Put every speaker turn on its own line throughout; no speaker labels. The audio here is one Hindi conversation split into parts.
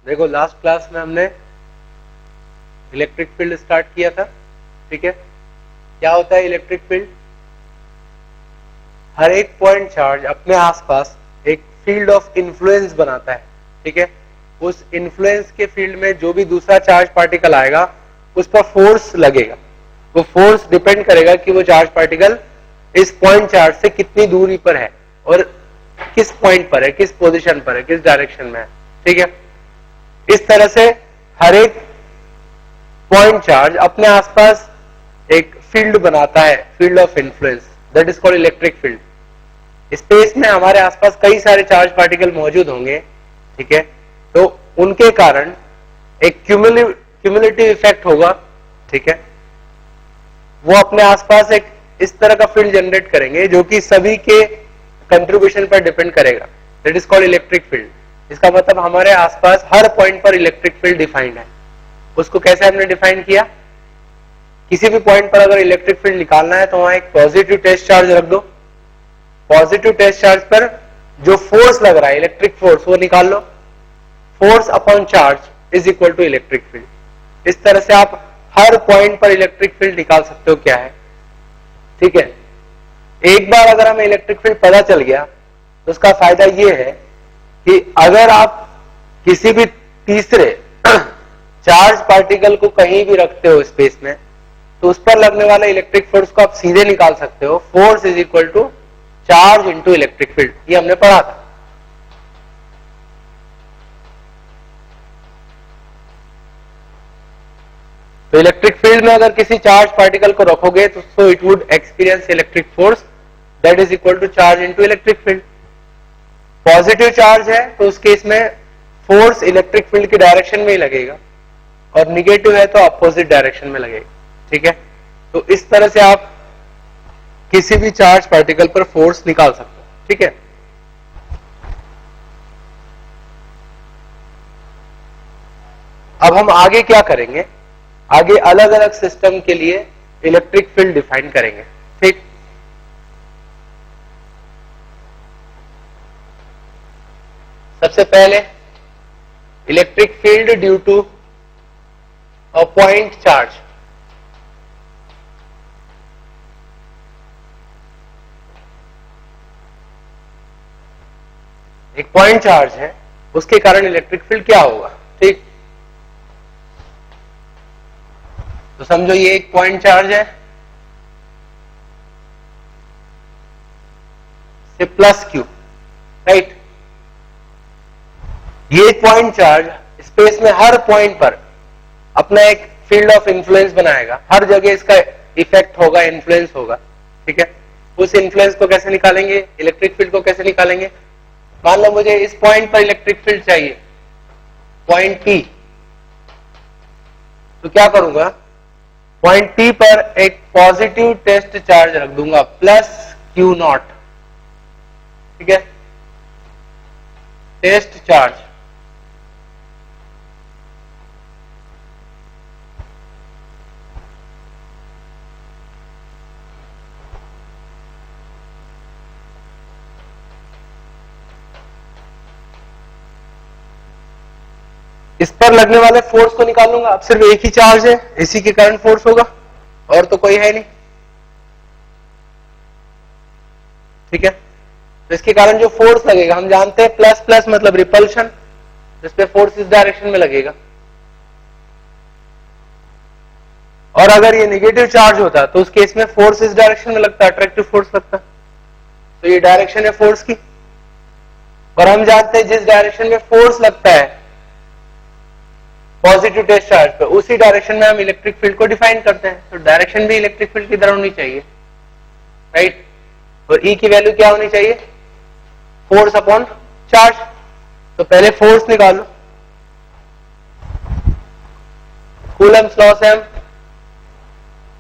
देखो लास्ट क्लास में हमने इलेक्ट्रिक फील्ड स्टार्ट किया था, ठीक है। क्या होता है इलेक्ट्रिक फील्ड? हर एक पॉइंट चार्ज अपने आसपास एक फील्ड ऑफ इन्फ्लुएंस बनाता है, ठीक है। उस इन्फ्लुएंस के फील्ड में जो भी दूसरा चार्ज पार्टिकल आएगा उस पर फोर्स लगेगा। वो फोर्स डिपेंड करेगा कि वो चार्ज पार्टिकल इस पॉइंट चार्ज से कितनी दूरी पर है और किस पॉइंट पर है, किस पोजीशन पर है, किस डायरेक्शन में है, ठीक है। इस तरह से हर एक पॉइंट चार्ज अपने आसपास एक फील्ड बनाता है, field of influence, that is called electric field. Space में हमारे आसपास कई सारे चार्ज पार्टिकल मौजूद होंगे, ठीक है। तो उनके कारण एक क्यूमुलेटिव इफेक्ट होगा, ठीक है। वो अपने आसपास एक इस तरह का फील्ड जनरेट करेंगे जो कि सभी के कंट्रीब्यूशन पर डिपेंड करेगा, that is called electric field. इसका मतलब हमारे आसपास हर पॉइंट पर इलेक्ट्रिक फील्ड डिफाइंड है। उसको कैसे हमने डिफाइन किया? किसी भी पॉइंट पर अगर इलेक्ट्रिक फील्ड निकालना है तो वहां एक पॉजिटिव टेस्ट चार्ज रख दो। पॉजिटिव टेस्ट चार्ज पर जो फोर्स लग रहा है, इलेक्ट्रिक फोर्स, वो निकाल लो। Force upon charge is equal to electric field. इस तरह से आप हर पॉइंट पर इलेक्ट्रिक फील्ड निकाल सकते हो क्या है, ठीक है। एक बार अगर हमें इलेक्ट्रिक फील्ड पता चल गया तो उसका फायदा यह है कि अगर आप किसी भी तीसरे चार्ज पार्टिकल को कहीं भी रखते हो स्पेस में तो उस पर लगने वाला इलेक्ट्रिक फोर्स को आप सीधे निकाल सकते हो। Force is equal to charge into electric field, ये हमने पढ़ा था। तो इलेक्ट्रिक फील्ड में अगर किसी चार्ज पार्टिकल को रखोगे तो so it would experience electric force that is equal to charge into electric field. Positive charge है तो उस केस में फोर्स इलेक्ट्रिक फील्ड की डायरेक्शन में ही लगेगा और निगेटिव है तो अपोजिट डायरेक्शन में लगेगा, ठीक है। तो इस तरह से आप किसी भी चार्ज पार्टिकल पर फोर्स निकाल सकते हो, ठीक है। अब हम आगे क्या करेंगे? आगे अलग अलग सिस्टम के लिए इलेक्ट्रिक फील्ड डिफाइन करेंगे, ठीक। सबसे पहले electric field due to a point charge. एक पॉइंट चार्ज है, उसके कारण इलेक्ट्रिक फील्ड क्या होगा, ठीक। तो समझो ये एक पॉइंट चार्ज है, से प्लस क्यू, राइट। ये पॉइंट चार्ज स्पेस में हर पॉइंट पर अपना एक फील्ड ऑफ इन्फ्लुएंस बनाएगा। हर जगह इसका इफेक्ट होगा, इन्फ्लुएंस होगा, ठीक है। उस इन्फ्लुएंस को कैसे निकालेंगे? इलेक्ट्रिक फील्ड को कैसे निकालेंगे? मान लो मुझे इस पॉइंट पर इलेक्ट्रिक फील्ड चाहिए, पॉइंट पी। तो क्या करूंगा? पॉइंट पी पर एक पॉजिटिव टेस्ट चार्ज रख दूंगा, प्लस क्यू नॉट, ठीक है, टेस्ट चार्ज। इस पर लगने वाले फोर्स को निकालूंगा। अब सिर्फ एक ही चार्ज है, इसी के कारण फोर्स होगा, और तो कोई है नहीं, ठीक है। तो इसके कारण जो फोर्स लगेगा, हम जानते हैं प्लस प्लस मतलब रिपल्शन, जिसपे फोर्स इस डायरेक्शन में लगेगा। और अगर ये नेगेटिव चार्ज होता तो उस केस में फोर्स इस डायरेक्शन में लगता, अट्रैक्टिव फोर्स लगता। तो ये डायरेक्शन है फोर्स की, और हम जानते हैं जिस डायरेक्शन में फोर्स लगता है पॉजिटिव टेस्ट चार्ज पे, उसी डायरेक्शन में हम इलेक्ट्रिक फील्ड को डिफाइन करते हैं। तो डायरेक्शन भी इलेक्ट्रिक फील्ड की तरह होनी चाहिए, राइट। और ई की वैल्यू क्या होनी चाहिए? Force upon charge. तो पहले फोर्स निकालो, कूलम्स लॉ से हम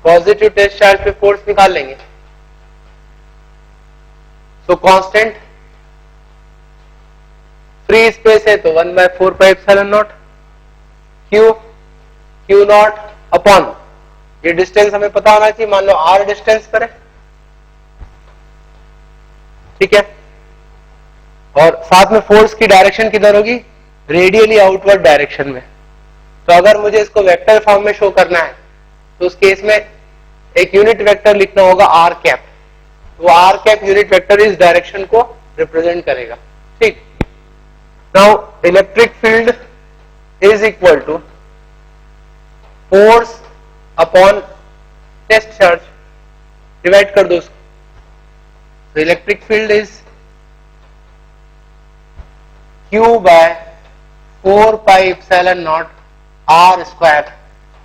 पॉजिटिव टेस्ट चार्ज पे फोर्स निकाल लेंगे। तो कांस्टेंट फ्री स्पेस है तो 1/4πε0 क्यू नॉट अपॉन, ये डिस्टेंस हमें पता होना चाहिए, मान लो r डिस्टेंस पर है, ठीक है। और साथ में फोर्स की डायरेक्शन किधर होगी? रेडियली आउटवर्ड डायरेक्शन में। तो अगर मुझे इसको वेक्टर फॉर्म में शो करना है तो उस केस में एक यूनिट वेक्टर लिखना होगा आर कैप। तो आर कैप यूनिट वेक्टर इस डायरेक्शन को रिप्रेजेंट करेगा। ठीक, now electric field is equal to force upon test charge, divide कर दो उसको। तो electric field is Q by 4 pi epsilon naught R square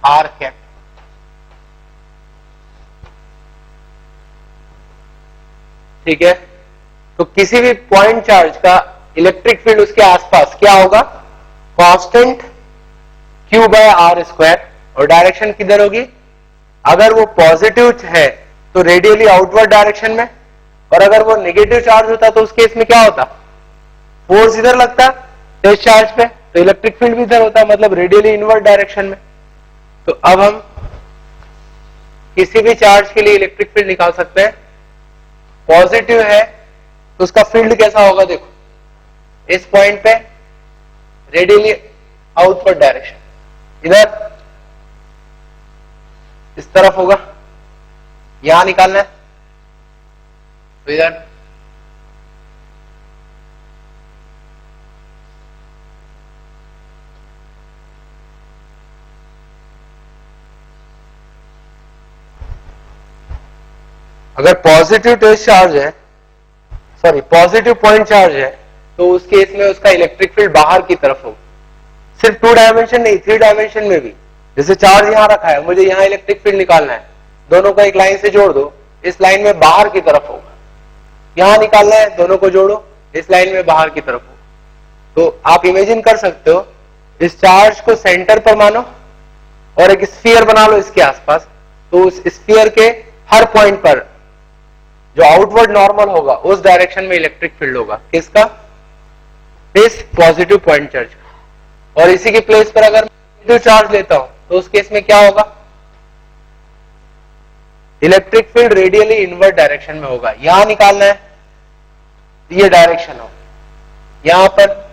R cap. ठीक है, तो किसी भी पॉइंट चार्ज का इलेक्ट्रिक फील्ड उसके आसपास क्या होगा, constant Q by R square, और डायरेक्शन किधर होगी, अगर वो पॉजिटिव है तो रेडियली आउटवर्ड डायरेक्शन में, और अगर वो नेगेटिव चार्ज होता तो उस केस में क्या होता, फोर्स इधर लगता टेस्ट चार्ज पे, तो इलेक्ट्रिक फील्ड भी इधर होता, मतलब रेडियली इनवर्ड डायरेक्शन में। तो अब हम किसी भी चार्ज के लिए इलेक्ट्रिक फील्ड निकाल सकते हैं। पॉजिटिव है तो उसका फील्ड कैसा होगा, देखो इस पॉइंट पे रेडियली आउटवर्ड डायरेक्शन, इधर इस तरफ होगा, यहां निकालना है तो इधर। अगर पॉजिटिव टेस्ट चार्ज है, सॉरी पॉजिटिव पॉइंट चार्ज है, तो उस केस में उसका इलेक्ट्रिक फील्ड बाहर की तरफ होगा। सिर्फ 2 डायमेंशन नहीं, 3 डायमेंशन में भी। जैसे चार्ज यहां रखा है, मुझे यहां इलेक्ट्रिक फील्ड निकालना है, दोनों को एक लाइन से जोड़ दो, इस लाइन में बाहर की तरफ होगा। यहां निकालना है, दोनों को जोड़ो, इस लाइन में बाहर की तरफ होगा। तो आप इमेजिन कर सकते हो, इस चार्ज को सेंटर पर मानो और एक स्फीयर बना लो इसके आसपास, तो उस स्फीयर के हर पॉइंट पर जो आउटवर्ड नॉर्मल होगा उस डायरेक्शन में इलेक्ट्रिक फील्ड होगा। किसका, इस पॉजिटिव पॉइंट चार्ज का। और इसी की प्लेस पर अगर नेगेटिव चार्ज लेता हूं तो उस केस में क्या होगा, electric field radially inward direction में होगा। यहां निकालना है, ये डायरेक्शन हो, यहां पर